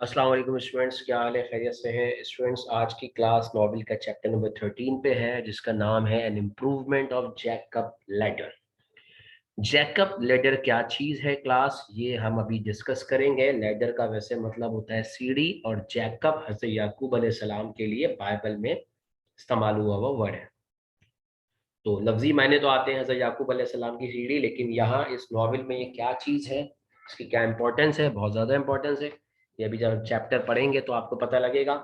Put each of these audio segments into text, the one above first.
अस्सलाम वालेकुम स्टूडेंट्स, क्या हाल है? खैरियत से हैं स्टूडेंट्स? आज की क्लास नॉवेल का चैप्टर नंबर 13 पे है, जिसका नाम है an improvement of Jacob ladder. Jacob ladder क्या चीज़ है क्लास, ये हम अभी डिस्कस करेंगे। लैडर का वैसे मतलब होता है सीढ़ी, और जैकब हज़रत याकूब अलैहिस्सलाम के लिए बाइबल में इस्तेमाल हुआ हुआ वर्ड है। तो लफ्जी मायने तो आते हैं हज़रत याकूब अलैहिस्सलाम की सीढ़ी, लेकिन यहाँ इस नॉवेल में ये क्या चीज़ है, इसकी क्या इंपॉर्टेंस है, बहुत ज़्यादा इंपॉर्टेंस है। ये अभी जब चैप्टर पढ़ेंगे तो आपको पता लगेगा।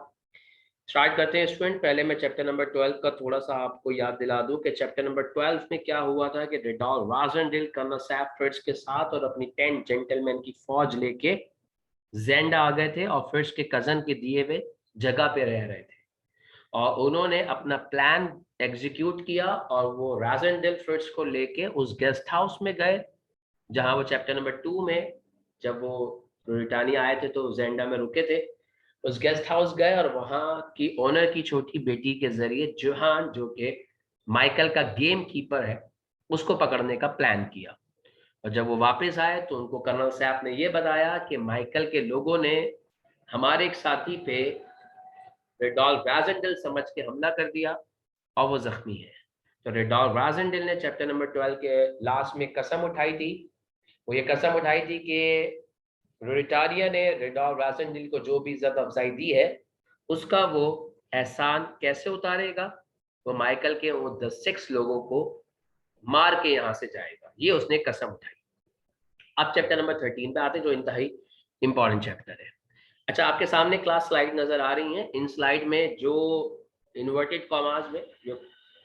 स्टार्ट करते हैं स्टूडेंट। पहले मैं चैप्टर नंबर 12 का थोड़ा सा आपको याद दिला दूं कि चैप्टर नंबर 12 में क्या हुआ था कि रिडॉल राजनडिल कर्नल सैफर्ड्स के साथ और अपनी 10 जेंटलमैन की फौज लेके जेंडा आ गए थे, और फिर्स के कजन के दिए हुए जगह पे रह रहे थे, और उन्होंने अपना प्लान एग्जीक्यूट किया, और वो राजनडिल फिर्स को लेके उस गेस्ट हाउस में गए जहां वो चैप्टर नंबर 2 में, जब वो ब्रिटानिया आए थे तो जेंडा में रुके थे। उस गेस्ट हाउस गए और वहां की ओनर की छोटी बेटी के जरिए जोहान, जो कि माइकल का गेम कीपर है, उसको पकड़ने का प्लान किया। और जब वो वापस आए तो उनको कर्नल सैफ ने ये बताया कि माइकल के लोगों ने हमारे एक साथी पे रेडॉल्फ राजेंडल समझ के हमला कर दिया, और वो जख्मी है। तो रेडॉल्फ राजेंडल ने चैप्टर नंबर 12 के लास्ट में कसम उठाई थी। वो ये कसम उठाई थी कि रोटारिया ने रेडॉल्फ राजेंडल को जो भी इज्जत अफजाई दी है, उसका वो एहसान कैसे उतारेगा। वो माइकल के वो 6 लोगों को मार के यहाँ से जाएगा, ये उसने कसम उठाई। अब चैप्टर नंबर 13 पे आते हैं, जो इंतहाई इंपॉर्टेंट चैप्टर है। अच्छा, आपके सामने क्लास स्लाइड नजर आ रही हैं। इन स्लाइड में जो इन्वर्टेड कॉमास में, जो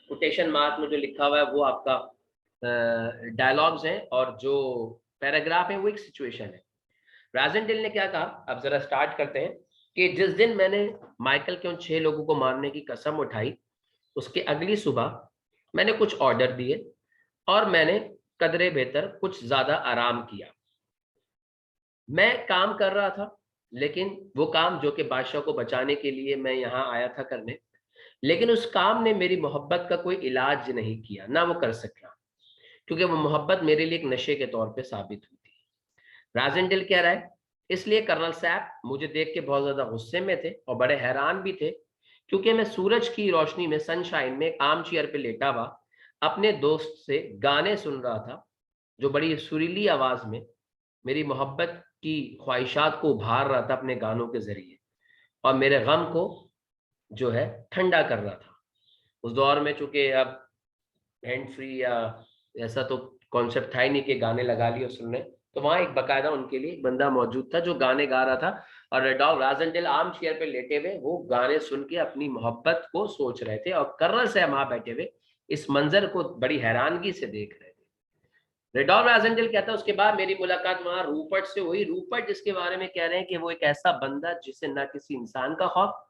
कोटेशन मार्क में जो लिखा हुआ है, वो आपका डायलॉग्स हैं, और जो पैराग्राफ है वो एक सिचुएशन है। राजेंडिल ने क्या कहा, अब जरा स्टार्ट करते हैं कि जिस दिन मैंने माइकल के उन 6 लोगों को मारने की कसम उठाई, उसके अगली सुबह मैंने कुछ ऑर्डर दिए, और मैंने कदरे बेहतर कुछ ज्यादा आराम किया। मैं काम कर रहा था, लेकिन वो काम जो कि बादशाह को बचाने के लिए मैं यहाँ आया था करने, लेकिन उस काम ने मेरी मोहब्बत का कोई इलाज नहीं किया, ना वो कर सका, क्योंकि वो मोहब्बत मेरे लिए एक नशे के तौर पे साबित हुई थी। राजेंडिल कह रहा है, इसलिए कर्नल साहब मुझे देख के बहुत ज्यादा गुस्से में थे और बड़े हैरान भी थे, क्योंकि मैं सूरज की रोशनी में, सनशाइन में, एक आर्म चेयर पे लेटा हुआ अपने दोस्त से गाने सुन रहा था, जो बड़ी सुरीली आवाज में मेरी मोहब्बत की ख्वाहिशात को उभार रहा था अपने गानों के जरिए, और मेरे गम को जो है ठंडा कर रहा था। उस दौर में चूंकि अब हैंड फ्री या ऐसा तो कॉन्सेप्ट था ही नहीं कि गाने लगा लिए और सुनने, तो वहां एक बकायदा उनके लिए एक बंदा मौजूद था जो गाने गा रहा था, और रेडॉल्फ राजेंडेल आर्म चेयर पे लेटे हुए वो गाने सुन के अपनी मोहब्बत को सोच रहे थे, और कर्नल से वहां बैठे हुए इस मंजर को बड़ी हैरानगी से देख रहे थे। रेडॉल्फ राजेंडेल कहता है, उसके बाद मेरी मुलाकात वहां रूपर्ट से हुई। रूपर्ट जिसके बारे में कह रहे हैं कि वो एक ऐसा बंदा जिसे ना किसी इंसान का खौफ,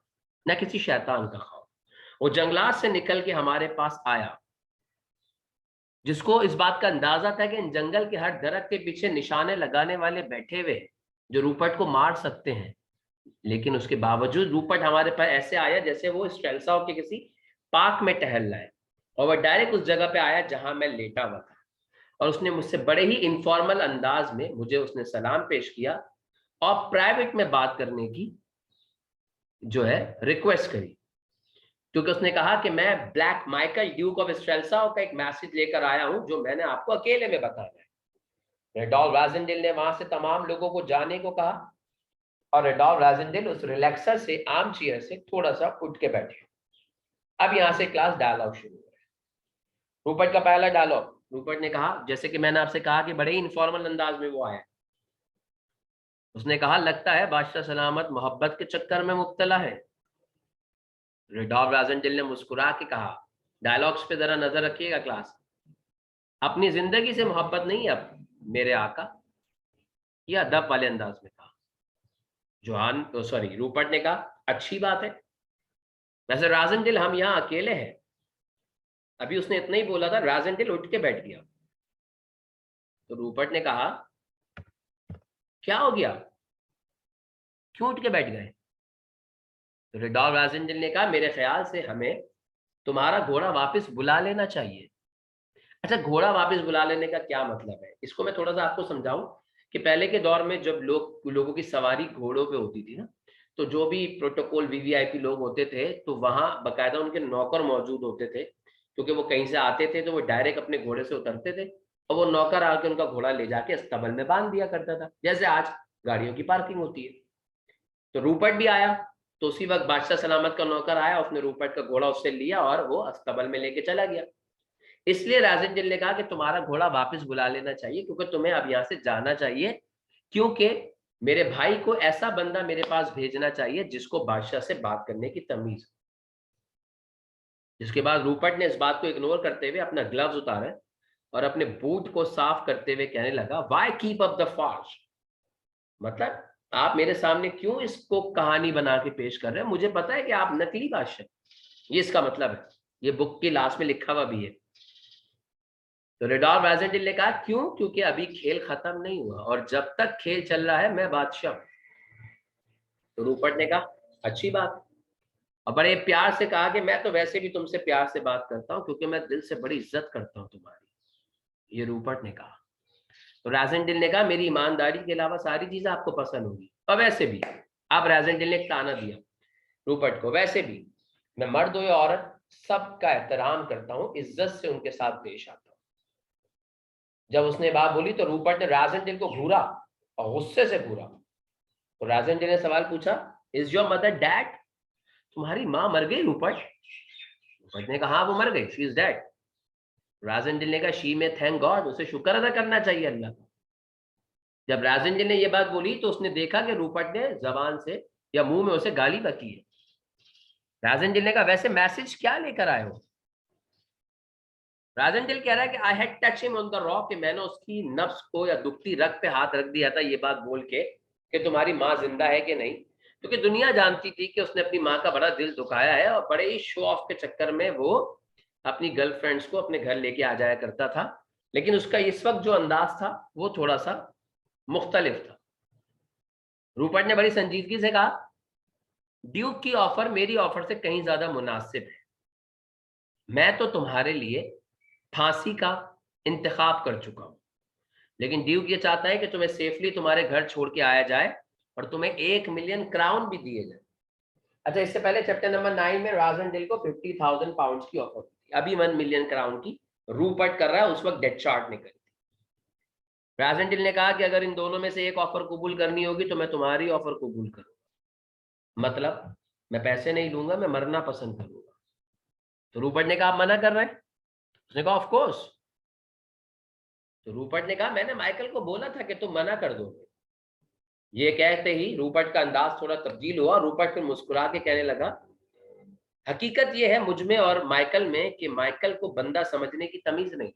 ना किसी शैतान का खौफ, वो जंगलात से निकल के हमारे पास आया, जिसको इस बात का अंदाजा था कि इन जंगल के हर दरख्त के पीछे निशाने लगाने वाले बैठे हुए हैं जो रूपर्ट को मार सकते हैं। लेकिन उसके बावजूद रूपर्ट हमारे पास ऐसे आया जैसे वो स्ट्रेलसा के किसी पार्क में टहल रहा है, और वह डायरेक्ट उस जगह पे आया जहां मैं लेटा हुआ था, और उसने मुझसे बड़े ही इनफॉर्मल अंदाज में मुझे उसने सलाम पेश किया, और प्राइवेट में बात करने की जो है रिक्वेस्ट करी, क्योंकि उसने कहा कि मैं ब्लैक माइकल ड्यूक ऑफ स्ट्रेलसा का एक मैसेज लेकर आया हूं जो मैंने आपको अकेले में बताया है। रेडॉल्फ राजेंडेल ने वहां से तमाम लोगों को जाने को कहा, और रेडॉल्फ राजेंडेल उस रिलैक्सर से, आर्म चेयर से थोड़ा सा उठ के बैठे। अब यहां से क्लास डायलॉग शुरू हो रहा है। रूपर्ट का पहला डायलॉग, रूपर्ट ने कहा, जैसे कि मैंने आपसे कहा कि बड़े ही इनफॉर्मल अंदाज में वो आया, उसने कहा, लगता है बादशाह सलामत मोहब्बत के चक्कर में मुब्तला है। रेडॉल्फ राजेंडेल ने मुस्कुरा के कहा, डायलॉग्स पे जरा नजर रखिएगा क्लास, अपनी जिंदगी से मोहब्बत नहीं अब मेरे आका। यह अदब वाले अंदाज में कहा। रूपर्ट ने कहा, अच्छी बात है, वैसे राजेंडेल हम यहाँ अकेले हैं। अभी उसने इतना ही बोला था, राजेंडेल उठ के बैठ गया। तो रूपर्ट ने कहा, क्या हो गया, क्यों उठ के बैठ गए? तो रेडॉल्फ राजेंडेल ने कहा, मेरे ख्याल से हमें तुम्हारा घोड़ा वापस बुला लेना चाहिए। अच्छा, घोड़ा वापस बुला लेने का क्या मतलब है, इसको मैं थोड़ा सा आपको समझाऊं कि पहले के दौर में जब लोगों की सवारी घोड़ों पे होती थी ना, तो जो भी प्रोटोकॉल वीवीआईपी लोग होते थे तो वहां बकायदा उनके नौकर मौजूद होते थे, क्योंकि वो कहीं से आते थे तो वो डायरेक्ट अपने घोड़े से उतरते थे और वो नौकर आके उनका घोड़ा ले जाके अस्तबल में बांध दिया करता था, जैसे आज गाड़ियों की पार्किंग होती है। तो रूपर्ट भी आया, तो उसी वक्त बादशाह सलामत का नौकर आया, उसने रूपर्ट का घोड़ा उससे लिया और वो अस्तबल में लेके चला गया। इसलिए राजेंद्र ने कहा कि तुम्हारा घोड़ा वापस बुला लेना चाहिए, क्योंकि तुम्हें अब यहाँ से जाना चाहिए, क्योंकि मेरे भाई को ऐसा बंदा मेरे पास भेजना चाहिए जिसको बादशाह से बात करने की तमीज। जिसके बाद रूपर्ट ने इस बात को इग्नोर करते हुए अपना ग्लव्स उतारे और अपने बूट को साफ करते हुए कहने लगा, why keep up the farce, मतलब आप मेरे सामने क्यों इसको कहानी बना के पेश कर रहे हैं, मुझे पता है कि आप नकली बादशाह, ये इसका मतलब है, ये बुक की लास्ट में लिखा हुआ भी है। तो रेडॉल्फ राजेंडिल ने कहा, क्यों? क्योंकि अभी खेल खत्म नहीं हुआ और जब तक खेल चल रहा है मैं बादशाह। तो रूपर्ट ने कहा, अच्छी बात, और बड़े प्यार से कहा कि मैं तो वैसे भी तुमसे प्यार से बात करता हूं क्योंकि मैं दिल से बड़ी इज्जत करता हूं तुम्हारी, ये रूपर्ट ने कहा। तो राजेंडिल ने कहा, मेरी ईमानदारी के अलावा सारी चीजें आपको पसंद होगी, और वैसे भी, अब राजेंडिल ने ताना दिया रूपर्ट को, वैसे भी मैं मर्द हो या औरत सबका एहतराम करता हूं, इज्जत से उनके साथ पेश आता हूं। जब उसने बात बोली तो रूपर्ट ने राजेंडिल को घूरा और गुस्से से घूरा। तो राजेंडिल ने सवाल पूछा, इज योर मदर डेड, तुम्हारी माँ मर गई रूपर्ट? रूपर्ट ने कहा, हाँ वो मर गई, शी इज डेड। राजेंडिल ने कहा, शी में थैंक गॉड, उसे शुक्र अदा करना चाहिए अल्लाह का। जब राजेंडिल ने यह बात बोली तो उसने देखा कि रूपर्ट ने जबान से या मुंह में उसे गाली बकी है। राजेंडिल ने कहा, वैसे मैसेज क्या लेकर आए हो? राजेंडिल कह रहा है कि I had touch him on the rock, कि मैंने उसकी नफ्स को या दुखती रग पे हाथ रख दिया था, ये बात बोल के कि तुम्हारी माँ जिंदा है कि नहीं, क्योंकि दुनिया जानती थी कि उसने अपनी माँ का बड़ा दिल दुखाया है और बड़े ही शो ऑफ के चक्कर में वो अपनी गर्लफ्रेंड्स को अपने घर लेके आ जाया करता था, लेकिन उसका इस वक्त जो अंदाज था वो थोड़ा सा मुख्तलिफ था। रूपर्ट ने बड़ी संजीदगी से कहा, ड्यूक की ऑफर मेरी ऑफर से कहीं ज्यादा मुनासिब है, मैं तो तुम्हारे लिए फांसी का इंतखाब कर चुका हूं, लेकिन ड्यूक ये चाहता है कि तुम्हें सेफली तुम्हारे घर छोड़ के आया जाए और तुम्हें 1 मिलियन क्राउन भी दिए जाए। अच्छा, इससे पहले चैप्टर नंबर 9 में राजेंडिल को 50,000 पाउंड की ऑफर थी, अभी 1 मिलियन क्राउन की रूपर्ट कर रहा है, उस वक्त डेथ चार्ट ने करी थी। राजेंडिल ने कहा कि अगर इन दोनों में से एक ऑफर कबूल करनी होगी तो मैं तुम्हारी ऑफर कबूल करूंगा, मतलब मैं पैसे नहीं लूंगा, मैं मरना पसंद करूंगा। तो रूपर्ट ने कहा, आप मना कर रहे हैं? उसने कहा, ऑफ कोर्स। तो रूपर्ट ने कहा, मैंने माइकल को बोला था कि तुम मना कर दोगे। ये कहते ही रूपर्ट का अंदाज थोड़ा तब्दील हुआ, रूपर्ट फिर मुस्कुरा के कहने लगा, हकीकत यह है मुझ में और माइकल में कि माइकल को बंदा समझने की तमीज नहीं है,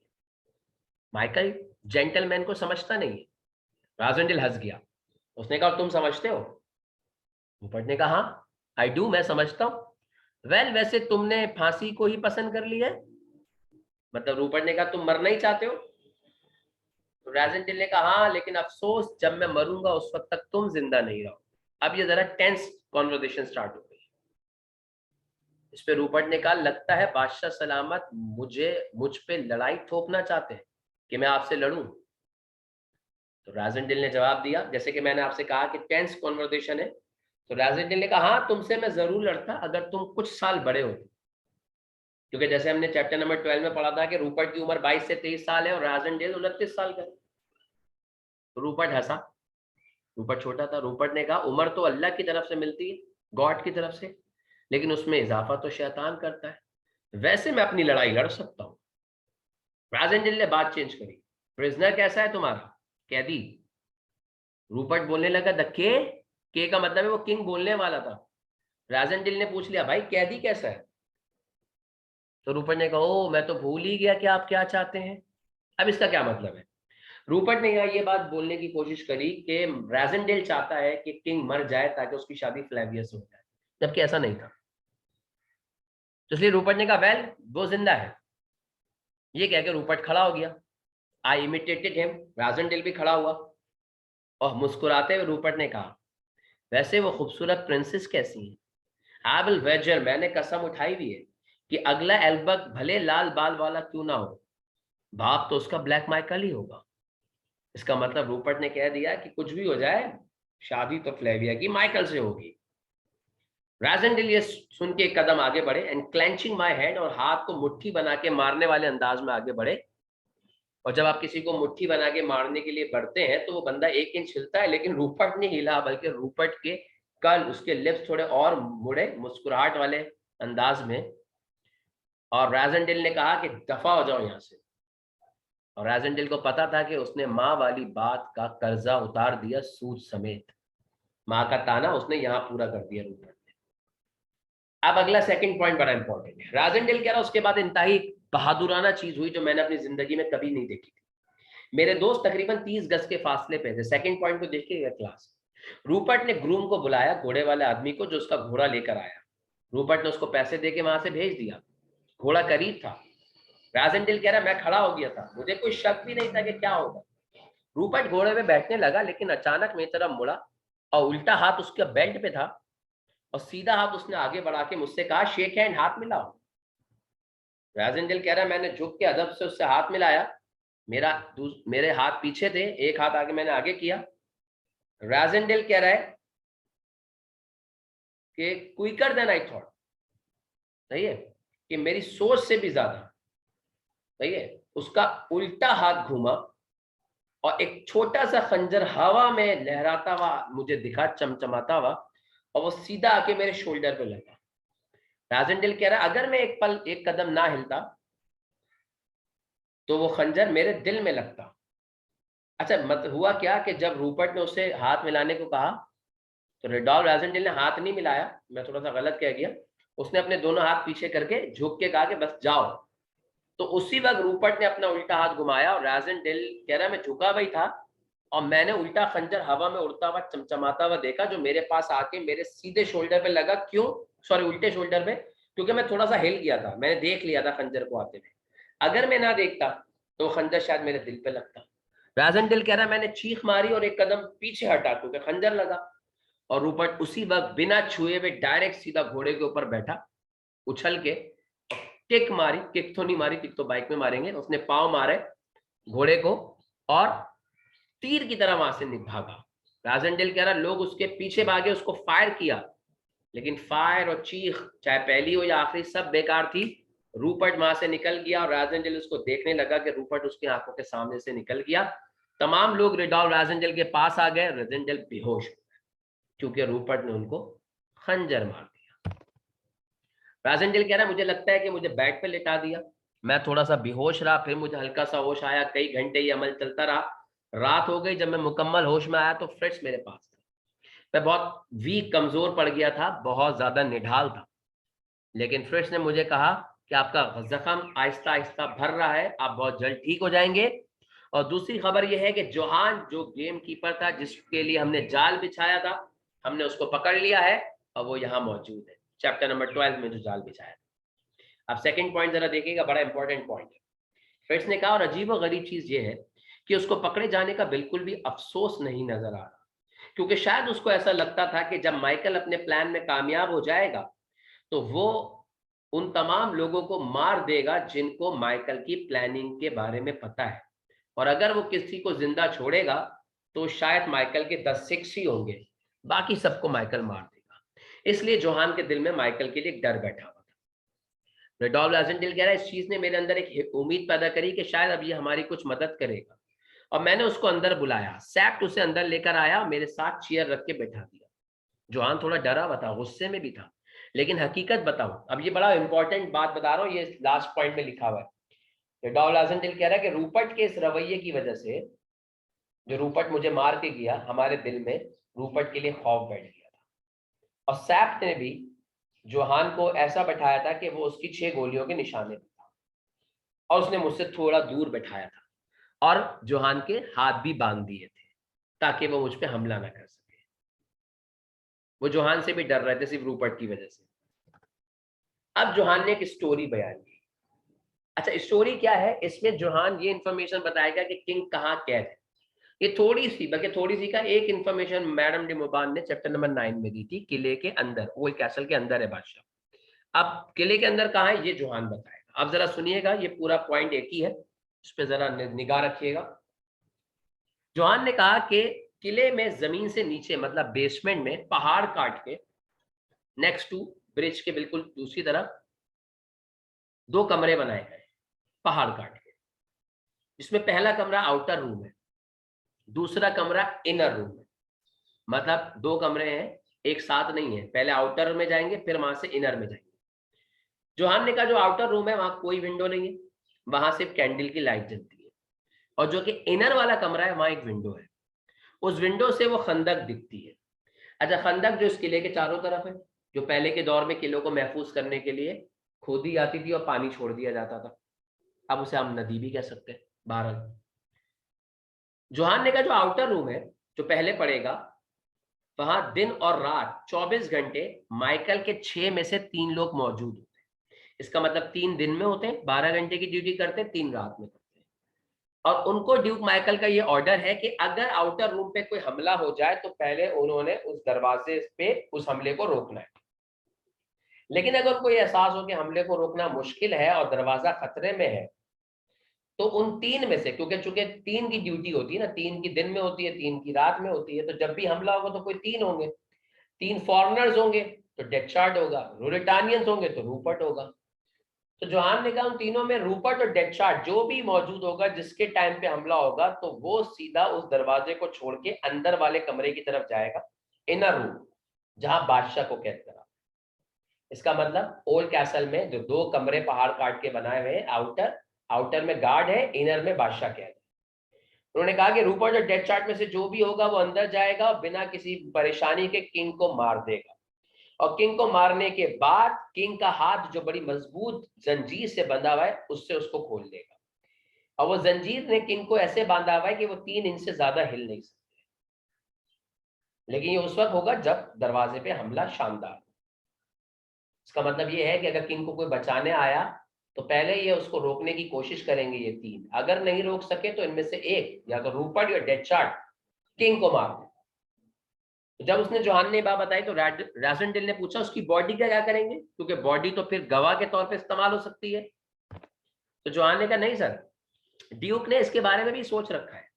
माइकल जेंटलमैन को समझता नहीं है। राजेंडिल हंस गया, उसने कहा, तुम समझते हो? रूपर्ट ने कहा, हाँ आई डू, मैं समझता हूँ। वेल, वैसे तुमने फांसी को ही पसंद कर लिया है, मतलब रूपर्ट ने कहा, तुम मरना ही चाहते हो? तो राजेंडिल ने कहा, हाँ, लेकिन अफसोस जब मैं मरूंगा उस वक्त तक तुम जिंदा नहीं रहो। अब ये जरा टेंस कॉन्वर्सेशन स्टार्ट हो गई। इस पे रूपर्ट ने कहा, लगता है बादशाह सलामत मुझ पे लड़ाई थोपना चाहते हैं कि मैं आपसे लड़ूं। तो राजेंडिल ने जवाब दिया, जैसे कि मैंने आपसे कहा कि टेंस कॉन्वर्सेशन है, तो राजेंडिल ने कहा, हाँ तुमसे मैं जरूर लड़ता अगर तुम कुछ साल बड़े होते, क्योंकि जैसे हमने चैप्टर नंबर 12 में पढ़ा था कि रूपर्ट की उम्र 22 से 23 साल है और राजेंडिल 29 साल का है। तो रूपर्ट हंसा, रूपर्ट छोटा था। रूपर्ट ने कहा, उम्र तो अल्लाह की तरफ से मिलती है, गॉड की तरफ से, लेकिन उसमें इजाफा तो शैतान करता है, वैसे मैं अपनी लड़ाई लड़ सकता हूँ। राजेंडिल ने बात चेंज करी, प्रिजनर कैसा है तुम्हारा, कैदी? रूपर्ट बोलने लगा, द के का मतलब है वो किंग बोलने वाला था। राजेंडिल ने पूछ लिया, भाई कैदी कैसा है? तो रूपर्ट ने कहा, ओ मैं तो भूल ही गया कि आप क्या चाहते हैं, अब इसका क्या मतलब है? रूपर्ट ने यहाँ ये बात बोलने की कोशिश करी कि राजेंडेल चाहता है कि किंग मर जाए ताकि उसकी शादी फ्लेवियस हो जाए, जबकि ऐसा नहीं था। तो इसलिए रूपर्ट ने कहा, वेल वो जिंदा है। ये कह के रूपर्ट खड़ा हो गया, आई इमिटेटेड हिम, राजेंडेल भी खड़ा हुआ और मुस्कुराते हुए रूपर्ट ने कहा, वैसे वो खूबसूरत प्रिंसेस कैसी है? आई विल वेजर, मैंने कसम उठाई हुई है कि अगला एल्बर्ट भले लाल बाल वाला क्यों ना हो, बाप तो उसका ब्लैक माइकल ही होगा। इसका मतलब रूपर्ट ने कह दिया कि कुछ भी हो जाए, शादी तो फ्लेविया की माइकल से होगी। राजेंडेल ये सुन के एक कदम आगे बढ़े एंड क्लेंचिंग माय हैंड, और हाथ को मुट्ठी बना के मारने वाले अंदाज में आगे बढ़े। और जब आप किसी को मुट्ठी बना के मारने के लिए बढ़ते हैं तो वो बंदा 1 इंच हिलता है, लेकिन रूपर्ट नहीं हिला, बल्कि रूपर्ट के कल उसके लिप्स थोड़े और मुड़े मुस्कुराहट वाले अंदाज में, और राजेंडेल ने कहा कि दफा हो जाओ यहां से। और राजेंडेल को पता था कि उसने माँ वाली बात का कर्जा उतार दिया सूद समेत। माँ का ताना उसने यहां पूरा कर दिया रूपर्ट ने। अब अगला सेकंड पॉइंट बड़ा इंपॉर्टेंट है। राजेंडेल कह रहा उसके बाद इंतहाई बहादुराना चीज हुई जो मैंने अपनी जिंदगी में कभी नहीं देखी थी। मेरे दोस्त तकरीबन 30 गज के फासले पे थे। सेकंड पॉइंट को देखिएगा क्लास। रूपर्ट ने ग्रूम को बुलाया, घोड़े वाले आदमी को जो उसका घोड़ा लेकर आया। रूपर्ट ने उसको पैसे देके वहां से भेज दिया। घोड़ा करीब था। राजेंडेल कह रहा मैं खड़ा हो गया था, मुझे कोई शक भी नहीं था कि क्या होगा। रूपर्ट घोड़े पे बैठने लगा, लेकिन अचानक मेरी तरफ मुड़ा और उल्टा हाथ उसके बेल्ट पे था, और सीधा हाथ उसने आगे बढ़ा के मुझसे कहा शेक हैंड, हाथ मिलाओ। राजेंडेल कह रहा मैंने झुक के अदब से उससे हाथ मिलाया। मेरे हाथ पीछे थे, एक हाथ आगे मैंने आगे किया। राजेंडेल कह रहा है कि क्विकर देन आई थॉट, सही है, कि मेरी सोच से भी ज्यादा, सही है। उसका उल्टा हाथ घूमा और एक छोटा सा खंजर हवा में लहराता हुआ मुझे दिखा, चमचमाता हुआ, और वो सीधा आके मेरे शोल्डर पे लगा। राजेंडेल कह रहा अगर मैं एक पल एक कदम ना हिलता तो वो खंजर मेरे दिल में लगता। अच्छा, मत हुआ क्या कि जब रूपर्ट ने उसे हाथ मिलाने को कहा तो रेडॉल्फ राजेंडेल ने हाथ नहीं मिलाया, मैं थोड़ा सा गलत कह गया। उसने अपने दोनों हाथ पीछे करके झुक के कहा कि बस जाओ। तो उसी वक्त रूपर्ट ने अपना उल्टा हाथ घुमाया और राजेंडेल कह रहा मैं झुका हुआ था, और मैंने उल्टा खंजर हवा में उड़ता हुआ चमचमाता हुआ देखा, जो मेरे पास आके मेरे सीधे शोल्डर पे लगा। क्यों? सॉरी, उल्टे शोल्डर पे, क्योंकि मैं थोड़ा सा हिल गया था, मैंने देख लिया था खंजर को आते हुए। अगर मैं ना देखता तो खंजर शायद मेरे दिल पे लगता। राजेंडेल कह रहा मैंने चीख मारी और एक कदम पीछे हटा क्योंकि खंजर लगा। और रूपर्ट उसी वक्त बिना छुए हुए डायरेक्ट सीधा घोड़े के ऊपर बैठा, उछल के किक मारी। किक तो नहीं मारी, किक तो बाइक में मारेंगे। उसने पांव मारे घोड़े को और तीर की तरह वहां से भागा। राजेंडेल कह रहा लोग उसके पीछे भागे, उसको फायर किया, लेकिन फायर और चीख चाहे पहली हो या आखिरी सब बेकार थी। रूपर्ट वहां से निकल गया और राजेंडेल उसको देखने लगा कि रूपर्ट उसकी आंखों के सामने से निकल गया। तमाम लोग रेडॉल्फ राजेंडेल के पास आ गए। राजेंडेल बेहोश हो गए क्योंकि रूपर्ट ने उनको खंजर मार दिया। राजेंडेल कह रहा मुझे लगता है कि मुझे बेड पे लिटा दिया, मैं थोड़ा सा बेहोश रहा, फिर मुझे हल्का सा होश आया। कई घंटे ये अमल चलता रहा। रात हो गई, जब मैं मुकम्मल होश में आया तो फ्रिट्ज मेरे पास था। मैं बहुत वीक, कमजोर पड़ गया था, बहुत ज्यादा निढाल था। लेकिन फ्रिट्ज ने मुझे कहा कि आपका जख्म आहिस्ता आहिस्ता भर रहा है, आप बहुत जल्द ठीक हो जाएंगे। और दूसरी खबर यह है कि जोहान जो गेम कीपर था, जिसके लिए हमने जाल बिछाया था, हमने उसको पकड़ लिया है और वो यहाँ मौजूद है। चैप्टर नंबर 12 में जो जाल बिछाया था। अब सेकंड पॉइंट जरा देखिएगा, बड़ा इंपॉर्टेंट पॉइंट है। फ्रिट्ज ने कहा, और अजीब और गरीब चीज ये है कि उसको पकड़े जाने का बिल्कुल भी अफसोस नहीं नजर आ रहा, क्योंकि शायद उसको ऐसा लगता था कि जब माइकल अपने प्लान में कामयाब हो जाएगा तो वो उन तमाम लोगों को मार देगा जिनको माइकल की प्लानिंग के बारे में पता है, और अगर वो किसी को जिंदा छोड़ेगा तो शायद माइकल के 10 सिक्स ही होंगे, बाकी सबको माइकल मार देगा। इसलिए जोहान के दिल में माइकल के लिए एक डर बैठा हुआ था। रेडॉल्फ राजेंडेल कह रहा है इस चीज ने मेरे अंदर एक उम्मीद पैदा करी कि शायद अब ये हमारी कुछ मदद करेगा, और मैंने उसको अंदर बुलाया। सैप्ट उसे अंदर लेकर आया, मेरे साथ चेयर रख के बैठा दिया। जोहान थोड़ा डरा हुआ था, गुस्से में भी था, लेकिन हकीकत बताऊं, अब ये बड़ा इंपॉर्टेंट बात बता रहा हूं, ये लास्ट पॉइंट में लिखा हुआ है। डॉल लाजेंडेल कह रहा है कि रूपर्ट के इस रवैये की वजह से, जो रूपर्ट मुझे मार के गया, हमारे दिल में रूपर्ट के लिए खौफ बैठ गया था। और सैप्ट ने भी जोहान को ऐसा बैठाया था कि वो उसकी 6 गोलियों के निशाने पे था, और उसने मुझसे थोड़ा दूर बैठाया था और जोहान के हाथ भी बांध दिए थे ताकि वो मुझ पर हमला ना कर सके। वो जोहान से भी डर रहे थे सिर्फ रूपर्ट की वजह से। अब जोहान ने एक स्टोरी बयान की। अच्छा, स्टोरी क्या है? इसमें जोहान ये इंफॉर्मेशन बताएगा कि किंग कहाँ कैद है। ये थोड़ी सी, बल्कि थोड़ी सी का एक इंफॉर्मेशन मैडम डी मोबान ने चैप्टर नंबर 9 में दी थी। किले के अंदर, ओल्ड कैसल के अंदर है बादशाह। अब किले के अंदर कहाँ है ये जोहान बताएगा। अब जरा सुनिएगा, ये पूरा पॉइंट एक ही है, इस पे जरा निगाह रखिएगा। जोहान ने कहा कि किले में जमीन से नीचे मतलब बेसमेंट में पहाड़ काट के नेक्स्ट टू ब्रिज के बिल्कुल दूसरी तरफ 2 कमरे बनाए गए पहाड़ काट के, जिसमें पहला कमरा आउटर रूम है, दूसरा कमरा इनर रूम है। मतलब 2 कमरे हैं, एक साथ नहीं है, पहले आउटर में जाएंगे फिर वहां से इनर में जाएंगे। जोहान ने कहा जो आउटर रूम है वहां कोई विंडो नहीं है, वहां सिर्फ कैंडल की लाइट जलती है, और जो कि इनर वाला कमरा है वहां एक विंडो है, उस विंडो से वो खंदक दिखती है। अच्छा, खंदक जो इस किले के चारों तरफ है, जो पहले के दौर में किलों को महफूज करने के लिए खोदी जाती थी और पानी छोड़ दिया जाता था, अब उसे हम नदी भी कह सकते हैं, बहरहाल। जोहान ने कहा जो आउटर रूम है जो पहले पड़ेगा, वहां दिन और रात 24 घंटे माइकल के 6 में से 3 लोग मौजूद होते हैं। इसका मतलब 3 दिन में होते हैं, 12 घंटे की ड्यूटी करते हैं, 3 रात में करते हैं। और उनको ड्यूक माइकल का ये ऑर्डर है कि अगर आउटर रूम पे कोई हमला हो जाए तो पहले उन्होंने उस दरवाजे पे उस हमले को रोकना है। लेकिन अगर कोई एहसास हो कि हमले को रोकना मुश्किल है और दरवाजा खतरे में है, तो उन 3 में से, क्योंकि चूंकि 3 की ड्यूटी होती है ना, 3 की दिन में होती है, 3 की रात में होती है, तो जब भी हमला होगा तो कोई 3 होंगे, 3 फॉरेनर्स होंगे तो डेडशार्ट होगा, रूरेटानियंस होंगे तो रूपर्ट होगा। तो जोहान ने कहा उन तीनों में रूपर्ट और डेडशार्ट जो भी मौजूद होगा जिसके टाइम पे हमला होगा, तो वो सीधा उस दरवाजे को छोड़ के अंदर वाले कमरे की तरफ जाएगा, इनर रूम, जहां बादशाह को कैद करा। इसका मतलब ओल्ड कैसल में जो 2 कमरे पहाड़ काट के बनाए हुए हैं, आउटर में गार्ड है, इनर में बादशाह कैद है। उन्होंने कहा कि रूपर्ट और डेडशार्ट में से जो भी होगा वो अंदर जाएगा और बिना किसी परेशानी के किंग को मार देगा, और किंग को मारने के बाद किंग का हाथ जो बड़ी मजबूत जंजीर से बंधा हुआ है उससे उसको खोल देगा, और वो जंजीर ने किंग को ऐसे बांधा हुआ है कि वो 3 इंच से ज्यादा हिल नहीं सकते। लेकिन ये उस वक्त होगा जब दरवाजे पे हमला शानदार। इसका मतलब ये है कि अगर किंग को कोई बचाने आया तो पहले ये उसको रोकने की कोशिश करेंगे ये 3, अगर नहीं रोक सके तो इनमें से एक, या तो रूपर्ट या डेडशार्ट, किंग को मार दे। तो जब उसने जोहान ने बात बताई तो राजनडिल ने पूछा उसकी बॉडी का क्या करेंगे, क्योंकि बॉडी तो फिर गवाह के तौर पे इस्तेमाल हो सकती है। तो जोहान ने कहा नहीं सर, ड्यूक ने इसके बारे में भी सोच रखा है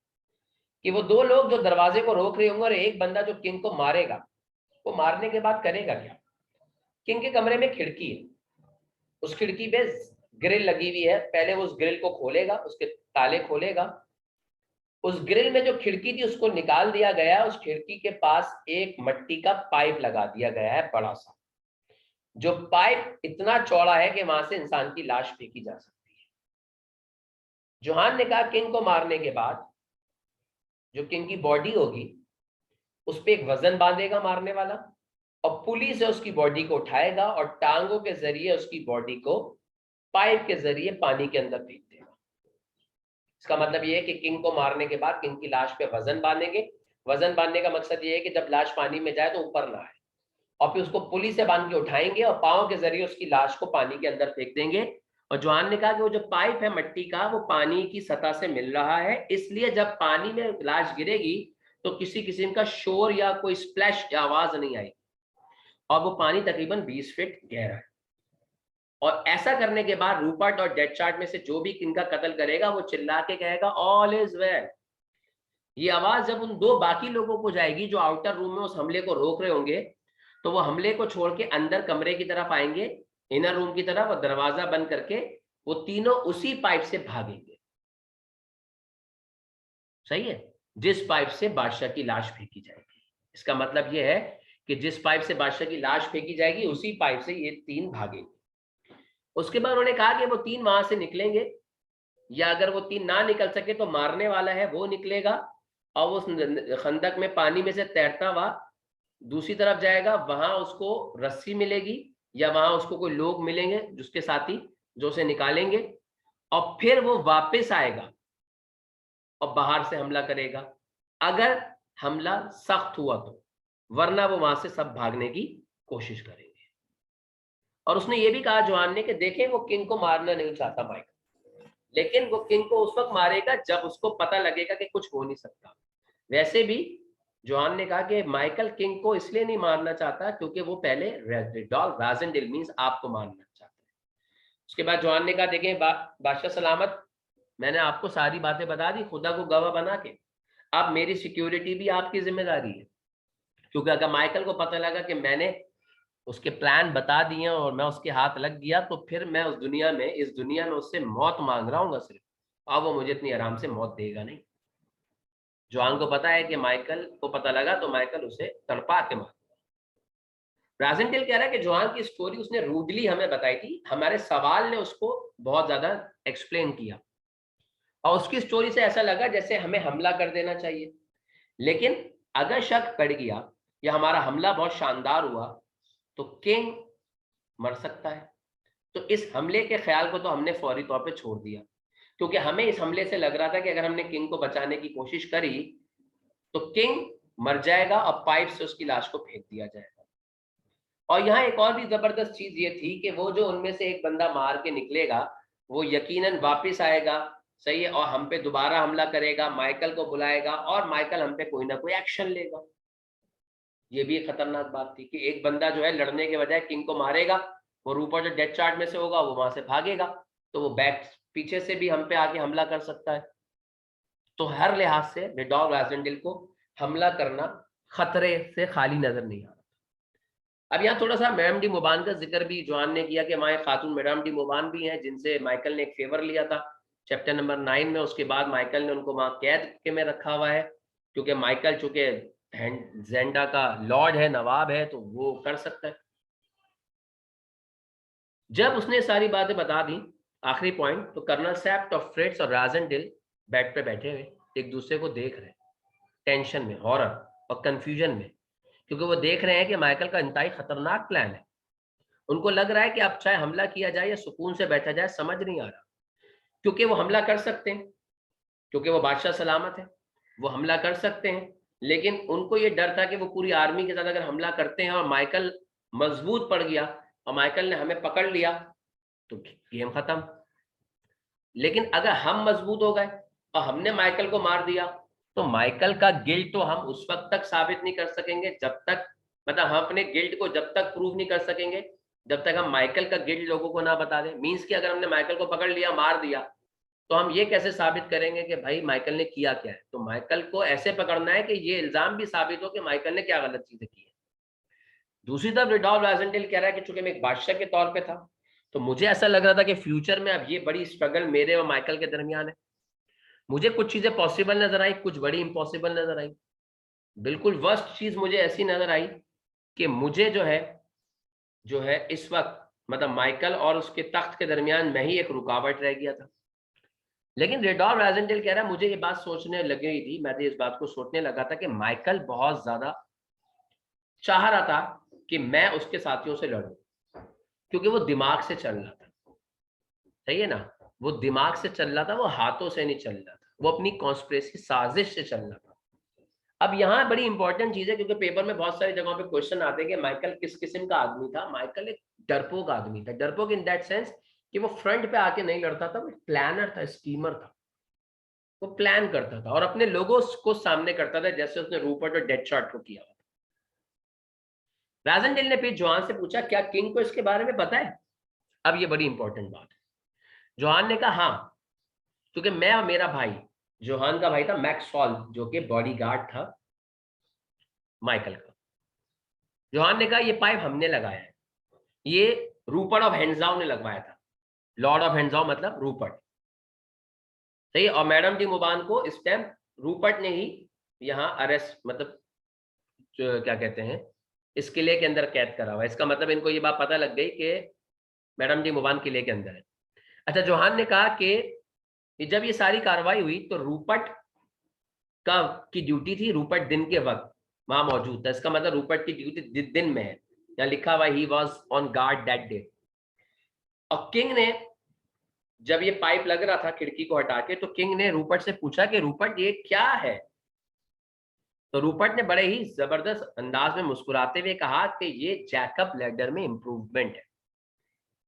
कि वो 2 लोग जो दरवाजे को रोक रहे होंगे और एक बंदा जो किंग को मारेगा, वो मारने के बाद करेगा क्या। किंग के कमरे में खिड़की है, उस खिड़की पे ग्रिल लगी हुई है, पहले वो उस ग्रिल को खोलेगा, उसके ताले खोलेगा, उस ग्रिल में जो खिड़की थी उसको निकाल दिया गया, उस खिड़की के पास एक मिट्टी का पाइप लगा दिया गया है बड़ा सा, जो पाइप इतना चौड़ा है कि वहां से इंसान की लाश फेंकी जा सकती है। जोहान ने कहा किंग को मारने के बाद जो किंग की बॉडी होगी उस पर एक वजन बांधेगा मारने वाला, और पुली से उसकी बॉडी को उठाएगा और टांगों के जरिए उसकी बॉडी को पाइप के जरिए पानी के अंदर फेंक देगा। इसका मतलब ये है कि किंग को मारने के बाद किंग की लाश पे वजन बांधेंगे। वजन बांधने का मकसद ये है कि जब लाश पानी में जाए तो ऊपर ना आए, और फिर उसको पुली से बांध के उठाएंगे और पांव के जरिए उसकी लाश को पानी के अंदर फेंक देंगे। और जोहान ने कहा कि वो जो पाइप है मिट्टी का वो पानी की सतह से मिल रहा है, इसलिए जब पानी में लाश गिरेगी तो किसी किस्म का शोर या कोई स्प्लैश या आवाज नहीं आएगी, और वो पानी तकरीबन 20 फीट गहरा है। और ऐसा करने के बाद रूपर्ट और डेडशार्ट में से जो भी किनका कत्ल करेगा वो चिल्ला के कहेगा ऑल इज वेल। ये आवाज जब उन 2 बाकी लोगों को जाएगी जो आउटर रूम में उस हमले को रोक रहे होंगे, तो वो हमले को छोड़ के अंदर कमरे की तरफ आएंगे, इनर रूम की तरफ, और दरवाजा बंद करके वो तीनों उसी पाइप से भागेंगे। सही है, जिस पाइप से बादशाह की लाश फेंकी जाएगी। इसका मतलब ये है कि जिस पाइप से बादशाह की लाश फेंकी जाएगी उसी पाइप से ये 3 भागेंगे। उसके बाद उन्होंने कहा कि वो 3 वहां से निकलेंगे, या अगर वो 3 ना निकल सके तो मारने वाला है वो निकलेगा और वो खंदक में पानी में से तैरता हुआ दूसरी तरफ जाएगा, वहां उसको रस्सी मिलेगी या वहां उसको कोई लोग मिलेंगे जिसके साथी जो उसे निकालेंगे, और फिर वो वापस आएगा और बाहर से हमला करेगा, अगर हमला सख्त हुआ तो, वरना वो वहां से सब भागने की कोशिश करेंगे। और उसने ये भी कहा जोहान ने कि देखें वो किंग को मारना नहीं चाहता माइकल, लेकिन वो किंग को उस वक्त मारेगा जब उसको पता लगेगा कि कुछ हो नहीं सकता। वैसे भी जोहान ने कहा कि माइकल किंग को इसलिए नहीं मारना चाहता क्योंकि वो पहले राजनडिल मींस आपको मारना चाहता है। उसके बाद जोहान ने कहा देखें बादशाह सलामत, मैंने आपको सारी बातें बता दी खुदा को गवाह बना के, अब मेरी सिक्योरिटी भी आपकी जिम्मेदारी है, क्योंकि अगर माइकल को पता लगा कि मैंने उसके प्लान बता दिए और मैं उसके हाथ लग गया, तो फिर मैं इस दुनिया में उससे मौत मांग रहा हूँ सिर्फ। अब वो मुझे इतनी आराम से मौत देगा नहीं। जॉन को पता है कि माइकल को पता लगा तो माइकल उसे तड़पा के मार। राजेंटेल कह रहा है कि जॉन की स्टोरी उसने रूडली हमें बताई थी, हमारे सवाल ने उसको बहुत ज्यादा एक्सप्लेन किया और उसकी स्टोरी से ऐसा लगा जैसे हमें हमला कर देना चाहिए। लेकिन अगर शक पड़ गया या हमारा हमला बहुत शानदार हुआ तो किंग मर सकता है। तो इस हमले के ख्याल को तो हमने फौरी तौर पे छोड़ दिया, क्योंकि हमें इस हमले से लग रहा था कि अगर हमने किंग को बचाने की कोशिश करी तो किंग मर जाएगा और पाइप से उसकी लाश को फेंक दिया जाएगा। और यहाँ एक और भी जबरदस्त चीज ये थी कि वो जो उनमें से एक बंदा मार के निकलेगा वो यकीनन वापस आएगा, सही है, और हम पे दोबारा हमला करेगा, माइकल को बुलाएगा और माइकल हम पे कोई ना कोई एक्शन लेगा। ये भी एक खतरनाक बात थी कि एक बंदा जो है लड़ने के बजाय किंग को मारेगा, वो रूपर जो डेथ चार्ट में से होगा वो वहां से भागेगा, तो वो बैक पीछे से भी हम पे आके हमला कर सकता है। तो हर लिहाज से रिडॉल राजेंडिल को हमला करना खतरे से खाली नजर नहीं आ रहा। अब यहाँ थोड़ा सा मैडम डी मोबान का जिक्र भी जॉन ने किया कि हमारे खातून मैडम डी मोबान भी हैं जिनसे माइकल ने एक फेवर लिया था चैप्टर नंबर 9 में। उसके बाद माइकल ने उनको वहां कैद के में रखा हुआ है, क्योंकि माइकल चूंकि जेंडा का लॉर्ड है, नवाब है, तो वो कर सकता है। जब उसने सारी बातें बता दी, आखिरी पॉइंट, तो कर्नल सैप्ट और फ्रिट्ज और राजेंडिल बेड पे बैठे हुए एक दूसरे को देख रहे हैं, टेंशन में, हॉरर और कंफ्यूजन में, क्योंकि वो देख रहे हैं कि माइकल का इंतहाई खतरनाक प्लान है। उनको लग रहा है कि अब चाहे हमला किया जाए या सुकून से बैठा जाए समझ नहीं आ रहा, क्योंकि वो हमला कर सकते हैं, क्योंकि वो बादशाह सलामत है, वो हमला कर सकते हैं। लेकिन उनको ये डर था कि वो पूरी आर्मी के साथ अगर हमला करते हैं और माइकल मजबूत पड़ गया और माइकल ने हमें पकड़ लिया तो गेम खत्म। लेकिन अगर हम मजबूत हो गए और हमने माइकल को मार दिया तो माइकल का गिल्ट तो हम उस वक्त तक साबित नहीं कर सकेंगे जब तक, मतलब हम अपने गिल्ट को जब तक प्रूव नहीं कर सकेंगे जब तक हम माइकल का गिल्ट लोगों को ना बता दें। मींस कि अगर हमने माइकल को पकड़ लिया, मार दिया, तो हम ये कैसे साबित करेंगे कि भाई माइकल ने किया क्या है। तो माइकल को ऐसे पकड़ना है कि ये इल्जाम भी साबित हो कि माइकल ने क्या गलत चीजें की है। दूसरी तरफ रिडॉल्फ राजेंडेल कह रहा है कि चूंकि मैं एक बादशाह के तौर पे था तो मुझे ऐसा लग रहा था कि फ्यूचर में अब ये बड़ी स्ट्रगल मेरे और माइकल के दरमियान है। मुझे कुछ चीजें पॉसिबल नजर आई, कुछ बड़ी इम्पॉसिबल नजर आई। बिल्कुल वर्स्ट चीज मुझे ऐसी नजर आई कि मुझे जो है इस वक्त, मतलब माइकल और उसके तख्त के दरमियान मैं ही एक रुकावट रह गया था। लेकिन रेडॉल्फ राजेंडेल कह रहा है मुझे ये बात सोचने लग गई थी, मैं तो इस बात को सोचने लगा था कि माइकल बहुत ज्यादा चाह रहा था कि मैं उसके साथियों से लड़ूं, क्योंकि वो दिमाग से चल रहा था, सही है ना, वो दिमाग से चल रहा था, वो हाथों से नहीं चल रहा था, वो अपनी कॉन्स्पिरेसी साजिश से चल रहा था। अब यहाँ बड़ी इंपॉर्टेंट चीज है, क्योंकि पेपर में बहुत सारी जगहों पे क्वेश्चन आते हैं कि माइकल किस किस्म का आदमी था। माइकल एक डरपोक आदमी था, डरपोक इन दैट सेंस कि वो फ्रंट पे आके नहीं लड़ता था, वो प्लानर था, स्कीमर था। वो प्लान करता था और अपने लोगों को सामने करता था, जैसे उसने रूपर्ट और डेड शॉट को किया। राजेंडेल ने फिर जोहान से पूछा क्या किंग को इसके बारे में पता है। अब ये बड़ी इंपॉर्टेंट बात है। जोहान ने कहा हाँ, क्योंकि मैं और मेरा भाई, जोहान का भाई था मैक्सवॉल जो कि बॉडीगार्ड था माइकल का। जोहान ने कहा ये पाइप हमने लगाया है, ये रूपर्ट ऑफ हेंजाउ ने लगवाया था। लॉर्ड ऑफ हेंजाउ मतलब रूपर्ट, सही। और मैडम डी मुबान को इस टाइम रूपर्ट ने ही यहाँ अरेस्ट, मतलब क्या कहते हैं, इस किले के अंदर कैद करा हुआ है। इसका मतलब इनको ये बात पता लग गई कि मैडम डी मुबान किले के अंदर है। अच्छा, जोहान ने कहा कि जब ये सारी कार्रवाई हुई तो रूपर्ट का की ड्यूटी थी, रूपर्ट दिन के वक्त वहां मौजूद था। इसका मतलब रूपर्ट की ड्यूटी दिन में है, यहाँ लिखा हुआ he was on guard that day. और किंग ने, जब ये पाइप लग रहा था खिड़की को हटा के, तो किंग ने रूपर्ट से पूछा कि रूपर्ट ये क्या है। तो रूपर्ट ने बड़े ही जबरदस्त अंदाज में मुस्कुराते हुए कहा कि ये जैकब लैडर में इंप्रूवमेंट है,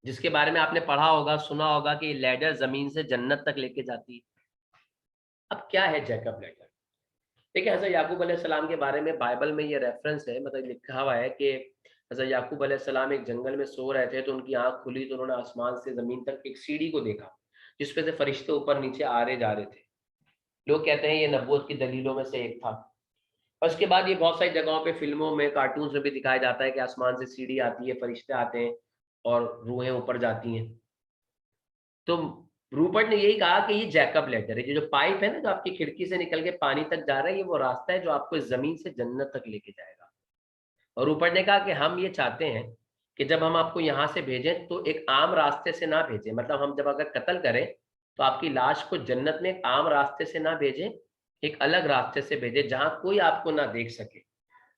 जिसके बारे में आपने पढ़ा होगा, सुना होगा कि लैडर जमीन से जन्नत तक लेके जाती है। अब क्या है जैकब लैडर? देखिए, हज़रत याकूब अलैहिस्सलाम के बारे में बाइबल में ये रेफरेंस है, मतलब लिखा हुआ है कि हज़रत याकूब अलैहिस्सलाम एक जंगल में सो रहे थे तो उनकी आंख खुली तो उन्होंने आसमान से जमीन तक एक सीढ़ी को देखा जिस पे से फरिश्ते ऊपर नीचे आ रहे जा रहे थे। लोग कहते हैं ये नबूवत की दलीलों में से एक था। और उसके बाद ये बहुत सारी जगहों पे, फिल्मों में, कार्टून्स में भी दिखाया जाता है कि आसमान से सीढ़ी आती है, फरिश्ते आते हैं और रूहें ऊपर जाती हैं। तो रूपर्ट ने यही कहा कि ये जैकब लैडर है, ये जो पाइप है ना, जो आपकी खिड़की से निकल के पानी तक जा रहा है, ये वो रास्ता है जो आपको इस जमीन से जन्नत तक लेके जाएगा। और रूपर्ट ने कहा कि हम ये चाहते हैं कि जब हम आपको यहाँ से भेजें तो एक आम रास्ते से ना भेजें, मतलब हम जब अगर कत्ल करें तो आपकी लाश को जन्नत में एक आम रास्ते से ना भेजें, एक अलग रास्ते से भेजें जहां कोई आपको ना देख सके,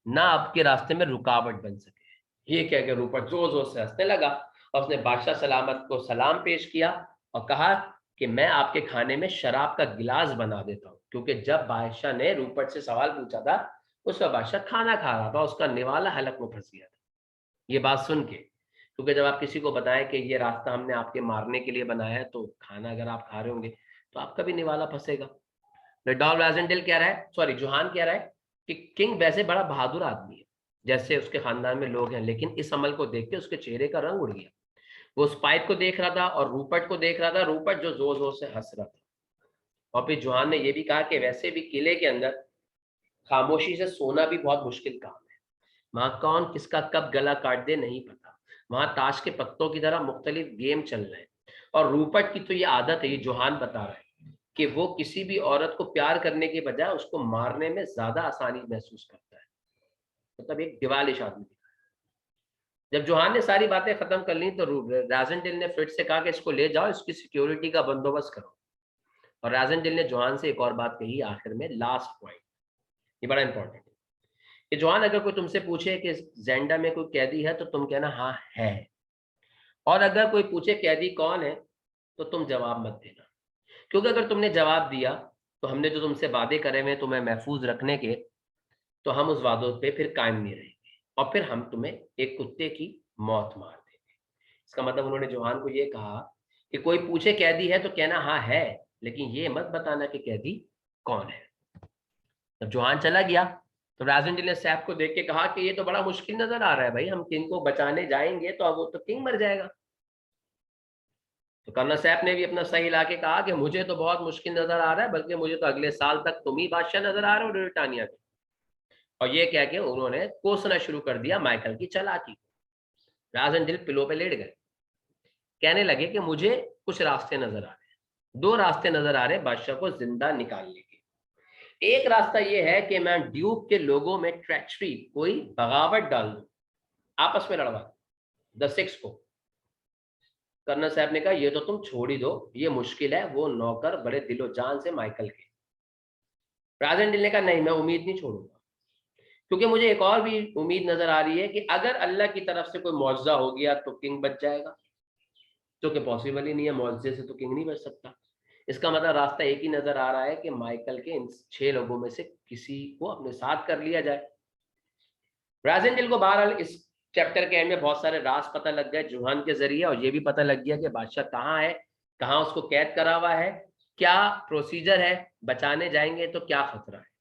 ना आपके रास्ते में रुकावट बन सके। ये कह के रूपर्ट जोर जोर से हंसने लगा और उसने बादशाह सलामत को सलाम पेश किया और कहा कि मैं आपके खाने में शराब का गिलास बना देता हूँ, क्योंकि जब बादशाह ने रूपर्ट से सवाल पूछा था उस वक्त बादशाह खाना खा रहा था, उसका निवाला हलक में फंस गया था। ये बात सुन के, क्योंकि जब आप किसी को बताएं कि ये रास्ता हमने आपके मारने के लिए बनाया है, तो खाना अगर आप खा रहे होंगे तो आपका भी निवाला फंसेगा। डॉन राजेंडेल कह रहा है, सॉरी जोहान कह रहा है कि किंग वैसे बड़ा बहादुर आदमी है, जैसे उसके खानदान में लोग हैं, लेकिन इस अमल को देख के उसके चेहरे का रंग उड़ गया। वो उस पाइप को देख रहा था और रूपर्ट को देख रहा था, रूपर्ट जो जोर जोर से हंस रहा था। और फिर जोहान ने यह भी कहा कि वैसे भी किले के अंदर खामोशी से सोना भी बहुत मुश्किल काम है। वहां कौन किसका कब गला काट दे नहीं पता। वहां ताश के पत्तों की तरह मुख्तलिफ गेम चल रहे हैं। और रूपर्ट की तो ये आदत है, ये जोहान बता रहा है, कि वो किसी भी औरत को प्यार करने के बजाय उसको मारने में ज्यादा आसानी महसूस करता है। मतलब एक दिवालिश आदमी। जब जोहान ने सारी बातें खत्म कर ली तो राजेंडेल ने फिर से कहा कि इसको ले जाओ, इसकी सिक्योरिटी का बंदोबस्त करो। और राजेंडेल ने जोहान से एक और बात कही आखिर में, लास्ट पॉइंट, ये बड़ा इंपॉर्टेंट है कि जोहान, अगर कोई तुमसे पूछे कि जेंडा में कोई कैदी है तो तुम कहना हाँ है, और अगर कोई पूछे कैदी कौन है तो तुम जवाब मत देना, क्योंकि अगर तुमने जवाब दिया तो हमने जो तुमसे वादे करे हुए हैं तुम्हें महफूज रखने के, तो हम उस वादों पे फिर कायम नहीं रहेंगे और फिर हम तुम्हें एक कुत्ते की मौत मार देंगे। इसका मतलब उन्होंने जोहान को ये कहा कि कोई पूछे कैदी है तो कहना हाँ है, लेकिन ये मत बताना कि कैदी कौन है। जब जोहान चला गया तो राजेंद्र ने सैफ को देख के कहा कि ये तो बड़ा मुश्किल नजर आ रहा है भाई, हम किंग को बचाने जाएंगे तो अब वो तो किंग मर जाएगा। तो कर्नल सैफ ने भी अपना सही हिला के कहा कि मुझे तो बहुत मुश्किल नजर आ रहा है, बल्कि मुझे तो अगले साल तक तुम ही बादशाह नजर आ रहे हो ब्रिटानिया के। और ये कह के उन्होंने कोसना शुरू कर दिया माइकल की चालाकी को। राजेंद्र पिलो पे लेट गए, कहने लगे कि मुझे कुछ रास्ते नजर आ रहे हैं, दो रास्ते नजर आ रहे हैं बादशाह को जिंदा निकालने के। एक रास्ता यह है कि मैं ड्यूक के लोगों में ट्रेचरी, कोई बगावत डाल दूं, आपस में लड़वा द सिक्स को। कर्नल साहब ने कहा ये तो तुम छोड़ ही दो, ये मुश्किल है, वो नौकर बड़े दिलो जान से माइकल के। राजेंद्र ने कहा नहीं, मैं उम्मीद नहीं छोड़ूंगा, क्योंकि मुझे एक और भी उम्मीद नजर आ रही है कि अगर अल्लाह की तरफ से कोई मुआवजा हो गया तो किंग बच जाएगा, जो कि पॉसिबल ही नहीं है, मुआवजे से तो किंग नहीं बच सकता। इसका मतलब रास्ता एक ही नजर आ रहा है कि माइकल के इन 6 लोगों में से किसी को अपने साथ कर लिया जाए। राजेंद्र को बहरहाल इस चैप्टर के एंड में बहुत सारे राज पता लग गए जुहान के जरिए, और ये भी पता लग गया कि बादशाह कहाँ है, कहाँ उसको कैद करा हुआ है, क्या प्रोसीजर है, बचाने जाएंगे तो क्या खतरा है।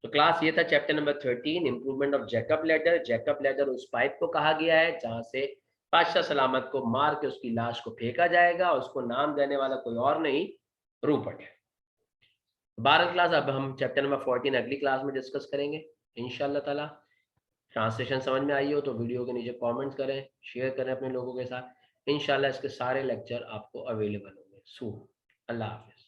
तो क्लास ये था chapter number 13, improvement of Jacob ladder. Jacob ladder उस पाइप को कहा गया है जहां से बादशाह सलामत को मार के उसकी लाश को फेंका जाएगा, और उसको नाम देने वाला कोई और नहीं, रूपर्ट है। 12 क्लास अब हम चैप्टर नंबर 14 अगली क्लास में डिस्कस करेंगे इंशाल्लाह ताला। ट्रांसलेशन समझ में आई हो तो वीडियो के नीचे कमेंट्स करें, शेयर करें अपने लोगों के साथ। इंशाल्लाह इसके सारे लेक्चर आपको अवेलेबल होंगे सून। अल्लाह हाफिज़।